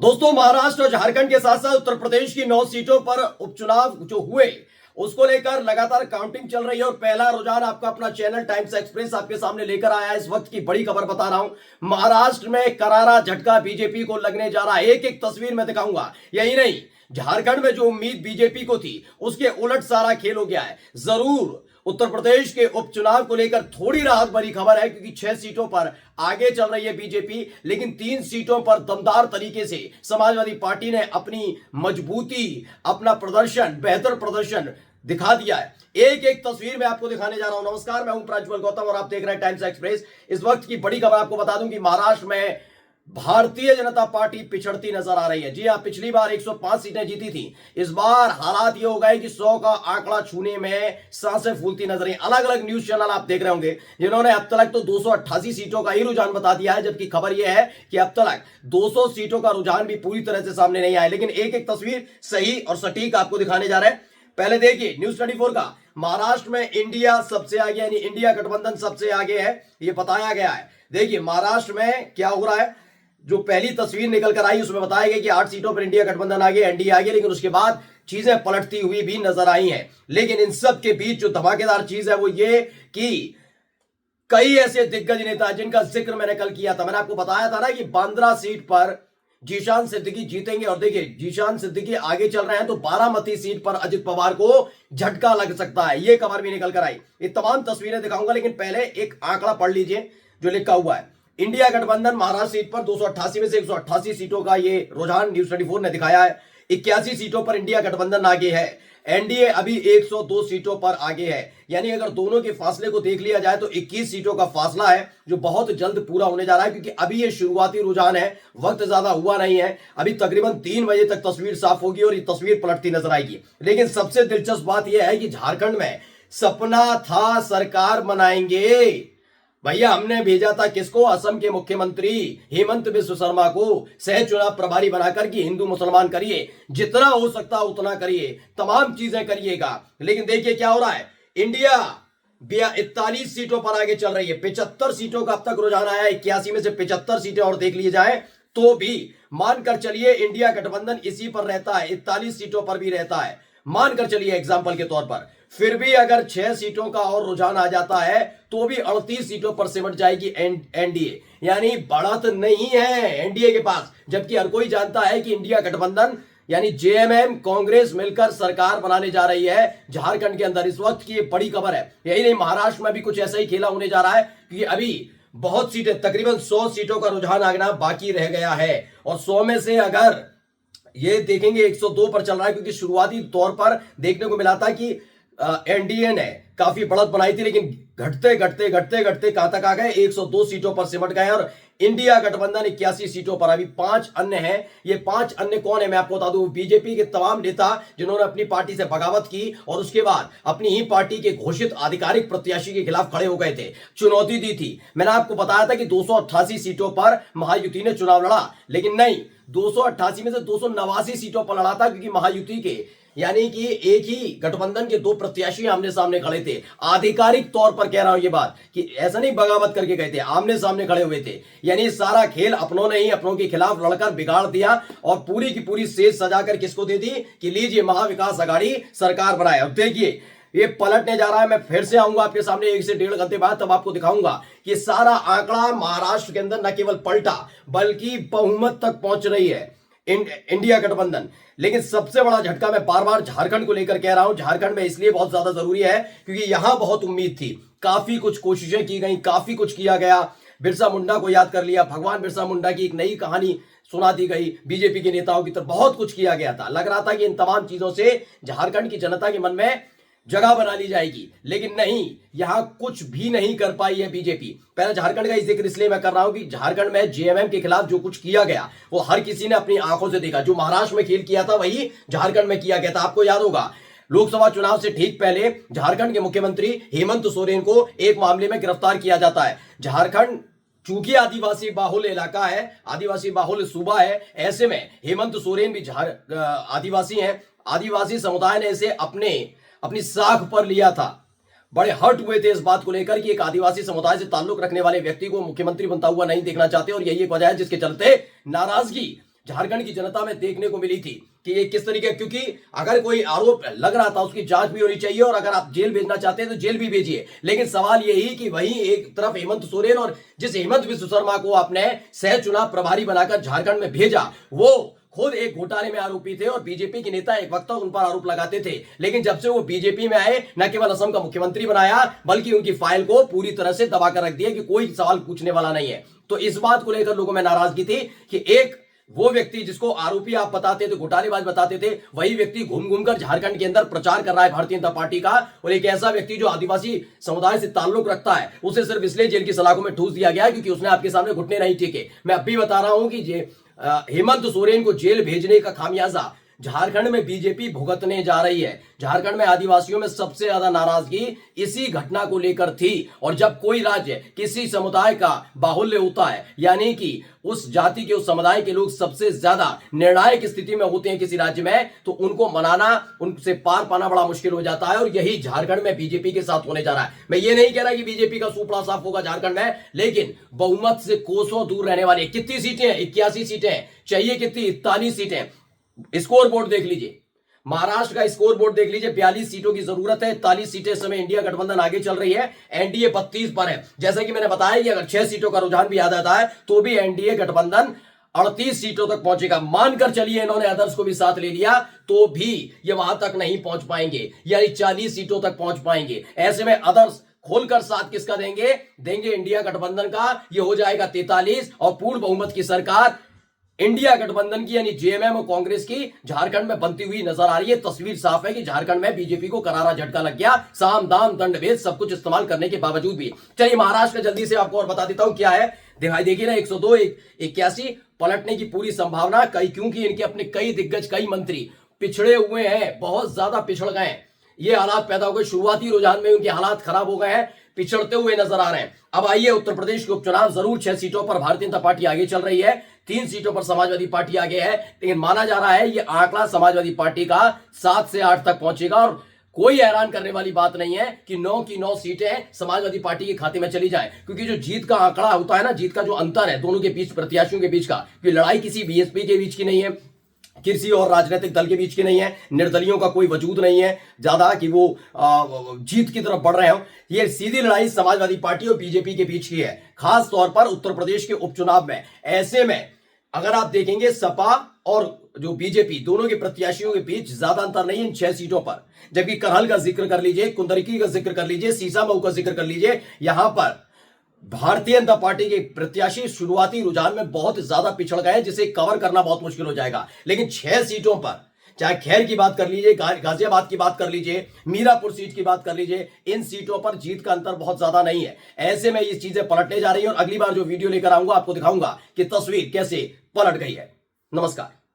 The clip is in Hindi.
दोस्तों, महाराष्ट्र और झारखंड के साथ साथ उत्तर प्रदेश की 9 सीटों पर उपचुनाव जो हुए उसको लेकर लगातार काउंटिंग चल रही है और पहला रुझान आपका अपना चैनल टाइम्स एक्सप्रेस आपके सामने लेकर आया है। इस वक्त की बड़ी खबर बता रहा हूं, महाराष्ट्र में करारा झटका बीजेपी को लगने जा रहा है। एक एक तस्वीर में दिखाऊंगा। यही नहीं, झारखंड में जो उम्मीद बीजेपी को थी उसके उलट सारा खेल हो गया है। जरूर उत्तर प्रदेश के उपचुनाव को लेकर थोड़ी राहत भरी खबर है, क्योंकि 6 सीटों पर आगे चल रही है बीजेपी, लेकिन 3 सीटों पर दमदार तरीके से समाजवादी पार्टी ने अपनी मजबूती, अपना प्रदर्शन, बेहतर प्रदर्शन दिखा दिया है। एक एक तस्वीर में आपको दिखाने जा रहा हूं। नमस्कार, मैं हूं प्रज्वल गौतम और आप देख रहे हैं टाइम्स एक्सप्रेस। इस वक्त की बड़ी खबर आपको बता दूं कि महाराष्ट्र में भारतीय जनता पार्टी पिछड़ती नजर आ रही है। जी हां, पिछली बार 105 सीटें जीती थी। इस बार हालात ये हो गए कि 100 का आंकड़ा छूने में सांसें फूलती नजर आई। अलग अलग न्यूज चैनल आप देख रहे होंगे जिन्होंने अब तक तो 288 सीटों का ही रुझान बता दिया है, जबकि खबर यह है कि अब तक 200 सीटों का रुझान भी पूरी तरह से सामने नहीं आया। लेकिन एक एक तस्वीर सही और सटीक आपको दिखाने जा रहे हैं। पहले देखिए न्यूज 24 का, महाराष्ट्र में इंडिया सबसे आगे, यानी इंडिया गठबंधन सबसे आगे है, यह बताया गया है। देखिए महाराष्ट्र में क्या हो रहा है। जो पहली तस्वीर निकल कर आई उसमें बताया गया कि 8 सीटों पर इंडिया गठबंधन आगे, एनडीए आगे, लेकिन उसके बाद चीजें पलटती हुई भी नजर आई हैं। लेकिन इन सब के बीच जो धमाकेदार चीज है वो ये कि कई ऐसे दिग्गज नेता जिनका जिक्र मैंने कल किया था, मैंने आपको बताया था ना कि बांद्रा सीट पर जीशान सिद्दीकी जीतेंगे। और देखिए जीशान सिद्दीकी आगे चल रहे हैं तो बारामती सीट पर अजित पवार को झटका लग सकता है। यह खबर भी निकल कर आई। ये तमाम तस्वीरें दिखाऊंगा, लेकिन पहले एक आंकड़ा पढ़ लीजिए जो लिखा हुआ है। इंडिया गठबंधन महाराष्ट्र सीट पर 288 में से 188 सीटों का ये रुझान न्यूज 24 ने दिखाया है। 81 सीटों पर इंडिया गठबंधन आगे है। एनडीए अभी 102 सीटों पर आगे है। यानी अगर दोनों के फासले को देख लिया जाए तो 21 सीटों का फासला है, जो बहुत जल्द पूरा होने जा रहा है, क्योंकि अभी ये शुरुआती रुझान है, वक्त ज्यादा हुआ नहीं है। अभी तकरीबन 3 बजे तक तस्वीर साफ होगी और ये तस्वीर पलटती नजर आएगी। लेकिन सबसे दिलचस्प बात यह है कि झारखंड में सपना था सरकार बनाएंगे। भैया, हमने भेजा था किसको? असम के मुख्यमंत्री हेमंत बिस्व शर्मा को सह चुनाव प्रभारी बनाकर कि हिंदू मुसलमान करिए, जितना हो सकता उतना करिए, तमाम चीजें करिएगा। लेकिन देखिए क्या हो रहा है। इंडिया 41 सीटों पर आगे चल रही है। 75 सीटों का अब तक रुझान आया है। 81 में से 75 सीटें और देख लिए जाए तो भी मानकर चलिए इंडिया गठबंधन इसी पर रहता है, 41 सीटों पर भी रहता है, मानकर चलिए एग्जाम्पल के तौर पर। फिर भी अगर 6 सीटों का और रुझान आ जाता है तो भी 38 सीटों पर सिमट जाएगी एनडीए। यानी बढ़त नहीं है एनडीए के पास, जबकि हर कोई जानता है कि इंडिया गठबंधन यानी जेएमएम कांग्रेस मिलकर सरकार बनाने जा रही है झारखंड के अंदर। इस वक्त की बड़ी खबर है। यही नहीं, महाराष्ट्र में भी कुछ ऐसा ही खेला होने जा रहा है, क्योंकि अभी बहुत सीटें, तकरीबन 100 सीटों का रुझान आना बाकी रह गया है। और 100 में से अगर ये देखेंगे 102 पर चल रहा है, क्योंकि शुरुआती तौर पर देखने को मिला था कि एनडीए ने काफी बढ़त बनाई थी, लेकिन घटते घटते कहां तक आ गए? 102 सीटों पर सिमट गए। और इंडिया गठबंधन 81 सीटों पर, अभी 5 अन्य हैं। ये 5 अन्य कौन है मैं आपको बता दूं। बीजेपी के तमाम नेता जिन्होंने अपनी पार्टी से बगावत की और उसके बाद अपनी ही पार्टी के घोषित आधिकारिक प्रत्याशी के खिलाफ खड़े हो गए थे, चुनौती दी थी। मैंने आपको बताया था कि 288 सीटों पर महायुति ने चुनाव लड़ा, लेकिन नहीं, 288 में से 289 सीटों पर लड़ा था, क्योंकि महायुति के यानी कि एक ही गठबंधन के 2 प्रत्याशी आमने सामने खड़े थे। आधिकारिक तौर पर कह रहा हूं ये बात कि ऐसा नहीं बगावत करके गए थे, आमने सामने खड़े हुए थे। यानी सारा खेल अपनों ने ही अपनों के खिलाफ लड़कर बिगाड़ दिया और पूरी की पूरी सेज सजाकर किसको दे दी कि लीजिए महाविकास अघाड़ी सरकार बनाए। अब देखिए ये पलटने जा रहा है। मैं फिर से आऊंगा आपके सामने 1 से 1.5 घंटे बाद, तब आपको दिखाऊंगा कि सारा आंकड़ा महाराष्ट्र के अंदर न केवल पलटा बल्कि बहुमत तक पहुंच रही है इंडिया गठबंधन। लेकिन सबसे बड़ा झटका मैं बार बार झारखंड को लेकर कह रहा हूं। झारखंड में इसलिए बहुत ज्यादा जरूरी है क्योंकि यहां बहुत उम्मीद थी, काफी कुछ कोशिशें की गई, काफी कुछ किया गया। बिरसा मुंडा को याद कर लिया, भगवान बिरसा मुंडा की एक नई कहानी सुना दी गई, बीजेपी के नेताओं की तरफ बहुत कुछ किया गया था। लग रहा था कि इन तमाम चीजों से झारखंड की जनता के मन में जगह बना ली जाएगी, लेकिन नहीं, यहां कुछ भी नहीं कर पाई है बीजेपी। पहले झारखंड का जिक्र इसलिए मैं कर रहा हूं कि झारखंड में जेएमएम के खिलाफ जो कुछ किया गया वो हर किसी ने अपनी आंखों से देखा। जो महाराष्ट्र में खेल किया था वही झारखंड में किया गया था। आपको याद होगा लोकसभा चुनाव से ठीक पहले झारखंड के मुख्यमंत्री हेमंत सोरेन को एक मामले में गिरफ्तार किया जाता है। झारखंड चूंकि आदिवासी बाहुल इलाका है, आदिवासी बाहुल सूबा है, ऐसे में हेमंत सोरेन भी आदिवासी हैं। आदिवासी समुदाय ने इसे अपनी साख पर लिया था। बड़े हर्ट हुए थे इस बात को लेकर कि एक आदिवासी समुदाय से ताल्लुक रखने वाले व्यक्ति को मुख्यमंत्री बनता हुआ नहीं देखना चाहते, और यही एक वजह है जिसके चलते नाराजगी झारखंड की जनता में देखने को मिली थी कि ये किस तरीके, क्योंकि अगर कोई आरोप लग रहा था उसकी जांच भी होनी चाहिए और अगर आप जेल भेजना चाहते हैं तो जेल भी भेजिए। लेकिन सवाल यही कि वहीं एक तरफ हेमंत सोरेन, और जिस हेमंत विश्व शर्मा को आपने सह चुनाव प्रभारी बनाकर झारखंड में भेजा, वो खुद एक घोटाले में आरोपी थे और बीजेपी के नेता एक वक्त तक उन पर आरोप लगाते थे। लेकिन जब से वो बीजेपी में आए, न केवल असम का मुख्यमंत्री बनाया बल्कि उनकी फाइल को पूरी तरह से दबा कर रख दिया कि कोई सवाल पूछने वाला नहीं है। तो इस बात को लेकर लोगों में नाराजगी थी कि एक वो व्यक्ति जिसको आरोपी आप बताते थे, घोटालेबाज बताते थे, वही व्यक्ति घूम घूम कर झारखंड के अंदर प्रचार कर रहा है भारतीय जनता पार्टी का। और एक ऐसा व्यक्ति जो आदिवासी समुदाय से ताल्लुक रखता है, उसे सिर्फ इसलिए जेल की सलाखों में ठूस दिया गया क्योंकि उसने आपके सामने घुटने नहीं टेके। मैं अब भी बता रहा हूं कि हेमंत सोरेन को जेल भेजने का खामियाजा झारखंड में बीजेपी भुगतने जा रही है। झारखंड में आदिवासियों में सबसे ज्यादा नाराजगी इसी घटना को लेकर थी। और जब कोई राज्य किसी समुदाय का बाहुल्य होता है, यानी कि उस जाति के, उस समुदाय के लोग सबसे ज्यादा निर्णायक स्थिति में होते हैं किसी राज्य में, तो उनको मनाना, उनसे पार पाना बड़ा मुश्किल हो जाता है। और यही झारखंड में बीजेपी के साथ होने जा रहा है। मैं ये नहीं कह रहा कि बीजेपी का सुपड़ा साफ होगा झारखंड में, लेकिन बहुमत से कोसों दूर रहने वाली कितनी सीटें हैं? 81 सीटें चाहिए, कितनी? 41 सीटें। स्कोर बोर्ड देख लीजिए, महाराष्ट्र का स्कोर बोर्ड देख लीजिए, 42 सीटों की जरूरत है, 41 सीटें इस समय इंडिया गठबंधन आगे चल रही है, एनडीए 32 पर है। जैसा कि मैंने बताया कि अगर 6 सीटों का रुझान भी आ जाता है तो भी एनडीए गठबंधन 38 सीटों तक पहुंचेगा। मानकर चलिए इन्होंने अदर्स को भी साथ ले लिया तो भी ये वहां तक नहीं पहुंच पाएंगे, यानी 40 सीटों तक पहुंच पाएंगे। ऐसे में अदर्स खोलकर साथ किसका देंगे? देंगे इंडिया गठबंधन का। ये हो जाएगा 43 और पूर्ण बहुमत की सरकार इंडिया गठबंधन की, यानी जेएमएम और कांग्रेस की झारखंड में बनती हुई नजर आ रही है। तस्वीर साफ है कि झारखंड में बीजेपी को करारा झटका लग गया, साम दाम दंड भेद सब कुछ इस्तेमाल करने के बावजूद भी। चलिए महाराष्ट्र का जल्दी से आपको और बता देता हूं क्या है। दिखाई देखिए ना, 102 81 पलटने की पूरी संभावना, क्योंकि इनके अपने कई दिग्गज, कई मंत्री पिछड़े हुए हैं, बहुत ज्यादा पिछड़ गए हैं। ये हालात पैदा हो गए, शुरुआती रुझान में उनके हालात खराब हो गए हैं, पिछड़ते हुए नजर आ रहे हैं। अब आइए उत्तर प्रदेश के उपचुनाव, जरूर 6 सीटों पर भारतीय जनता पार्टी आगे चल रही है, 3 सीटों पर समाजवादी पार्टी आगे है, लेकिन माना जा रहा है ये आंकड़ा समाजवादी पार्टी का 7 से 8 तक पहुंचेगा। और कोई हैरान करने वाली बात नहीं है कि 9 की 9 सीटें समाजवादी पार्टी के खाते में चली जाए, क्योंकि जो जीत का आंकड़ा होता है ना, जीत का जो अंतर है दोनों के बीच, प्रत्याशियों के बीच का, कि लड़ाई किसी बीएसपी के बीच की नहीं है, किसी और राजनीतिक दल के बीच की नहीं है, निर्दलियों का कोई वजूद नहीं है ज्यादा कि वो जीत की तरफ बढ़ रहे हो। ये सीधी लड़ाई समाजवादी पार्टी और बीजेपी के बीच की है, खास तौर पर उत्तर प्रदेश के उपचुनाव में। ऐसे में अगर आप देखेंगे सपा और जो बीजेपी, दोनों के प्रत्याशियों के बीच ज्यादा अंतर नहीं है इन 6 सीटों पर। जबकि करहल का जिक्र कर लीजिए, कुंदरकी का जिक्र कर लीजिए, सीसामऊ का जिक्र कर लीजिए, यहां पर भारतीय जनता पार्टी के प्रत्याशी शुरुआती रुझान में बहुत ज्यादा पिछड़ गए, जिसे कवर करना बहुत मुश्किल हो जाएगा। लेकिन 6 सीटों पर, चाहे खैर की बात कर लीजिए, गाजियाबाद की बात कर लीजिए, मीरापुर सीट की बात कर लीजिए, इन सीटों पर जीत का अंतर बहुत ज्यादा नहीं है। ऐसे में ये चीजें पलटने जा रही है और अगली बार जो वीडियो लेकर आऊंगा आपको दिखाऊंगा कि तस्वीर कैसे पलट गई है। नमस्कार।